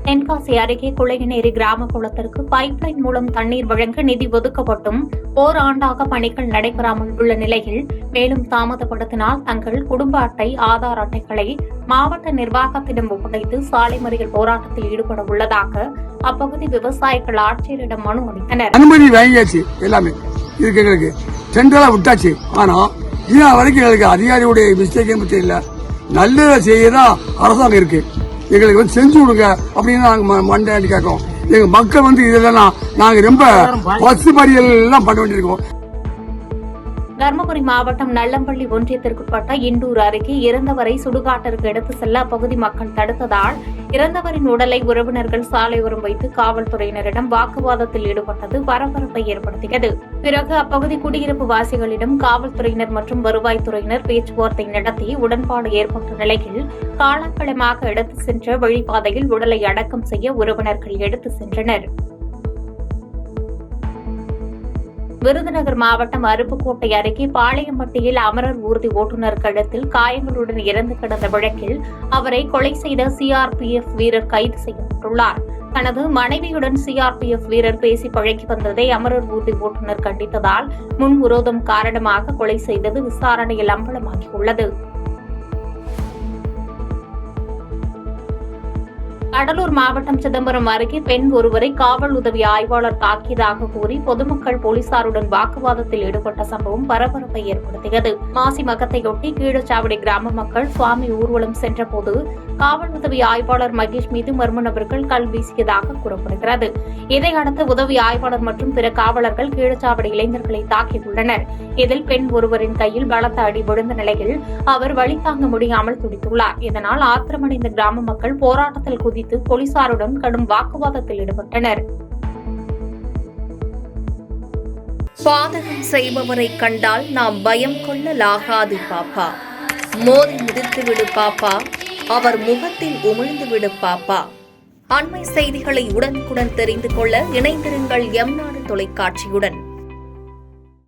தென்காசி அருகே குளையநேரி கிராம குளத்திற்கு பைப்லைன் மூலம் தண்ணீர் வழங்க நிதி ஒதுக்கப்பட்டும் ஓராண்டாக பணிகள் நடைபெறாமல் உள்ள நிலையில் மேலும் தாமதப்படுத்தினால் தங்கள் குடும்ப அட்டை ஆதார் அட்டைகளை மாவட்ட நிர்வாகத்திடம் ஒப்படைத்து சாலை மறியல் போராட்டத்தில் ஈடுபட உள்ளதாக அப்பகுதி விவசாயிகள் ஆட்சியரிடம் மனு அளித்தனர். அனுமதி வாங்கியாச்சு, எல்லாமே இதுக்கு எங்களுக்கு சென்ட்ரலா விட்டாச்சு. ஆனா இது வரைக்கும் எங்களுக்கு அதிகாரியுடைய மிஸ்டேக் தெரியல. நல்லதை செய்யதான் அரசாங்கம் இருக்கு, எங்களுக்கு செஞ்சு கொடுங்க அப்படின்னு நாங்க மண்டாடி கேட்கோம். எங்க மக்கள் இதெல்லாம் நாங்க ரொம்ப பசு மறியல் எல்லாம் பண்ண வேண்டியிருக்கோம். தருமபுரி மாவட்டம் நல்லம்பள்ளி ஒன்றியத்திற்குட்பட்ட இண்டூர் அருகே இறந்தவரை சுடுகாட்டிற்கு எடுத்து செல்ல அப்பகுதி மக்கள் தடுத்ததால் இறந்தவரின் உடலை உறவினர்கள் சாலையோரம் வைத்து காவல்துறையினரிடம் வாக்குவாதத்தில் ஈடுபட்டது பரபரப்பை ஏற்படுத்தியது. பிறகு அப்பகுதி குடியிருப்பு வாசிகளிடம் காவல்துறையினர் மற்றும் வருவாய்த்துறையினர் பேச்சுவார்த்தை நடத்தி உடன்பாடு ஏற்பட்ட நிலையில் காலங்களமாக எடுத்து சென்ற வழிபாதையில் உடலை அடக்கம் செய்ய உறவினர்கள் எடுத்து சென்றனர். விருதுநகர் மாவட்டம் அருப்புக்கோட்டை அருகே பாளையம்பட்டியில் அமரர் ஊர்தி ஓட்டுநர் கழுத்தில் காயங்களுடன் இறந்து கிடந்த வழக்கில் அவரை கொலை செய்த சிஆர்பிஎஃப் வீரர் கைது செய்யப்பட்டுள்ளார். தனது மனைவியுடன் சிஆர்பிஎஃப் வீரர் பேசி பழகி வந்ததை அமரர் ஊர்தி ஓட்டுநர் கண்டித்ததால் முன்விரோதம் காரணமாக கொலை செய்தது விசாரணையில் அம்பலமாகியுள்ளது. கடலூர் மாவட்டம் சிதம்பரம் அருகே பெண் ஒருவரை காவல் உதவி ஆய்வாளர் தாக்கியதாக கூறி பொதுமக்கள் போலீசாருடன் வாக்குவாதத்தில் ஈடுபட்ட சம்பவம் பரபரப்பை ஏற்படுத்தியது. மாசி மகத்தையொட்டி கீழச்சாவடி கிராம மக்கள் சுவாமி ஊர்வலம் சென்றபோது காவல் உதவி ஆய்வாளர் மகேஷ் மீது மர்ம நபர்கள் கல் வீசியதாக கூறப்படுகிறது. இதையடுத்து உதவி ஆய்வாளர் மற்றும் பிற காவலர்கள் கீழச்சாவடி இளைஞர்களை தாக்கியுள்ளனர். இதில் பெண் ஒருவரின் கையில் பலத்த அடி விழுந்த நிலையில் அவர் வலி தாங்க முடியாமல் துடித்துள்ளார். இதனால் ஆத்திரமடைந்த கிராம மக்கள் போராட்டத்தில் குதித்து போலீசாருடன் கடும் வாக்குவாதத்தில் ஈடுபட்டனர். பாதகம் செய்பவரை கண்டால் நாம் பயம் கொள்ளலாகாது பாப்பா, மோதி மிதித்துவிடு பாப்பா, அவர் முகத்தில் உமிழ்ந்துவிடு பாப்பா. அண்மை செய்திகளை உடனுக்குடன் தெரிந்து கொள்ள இணைந்திருங்கள் எம் நாடு தொலைக்காட்சியுடன்.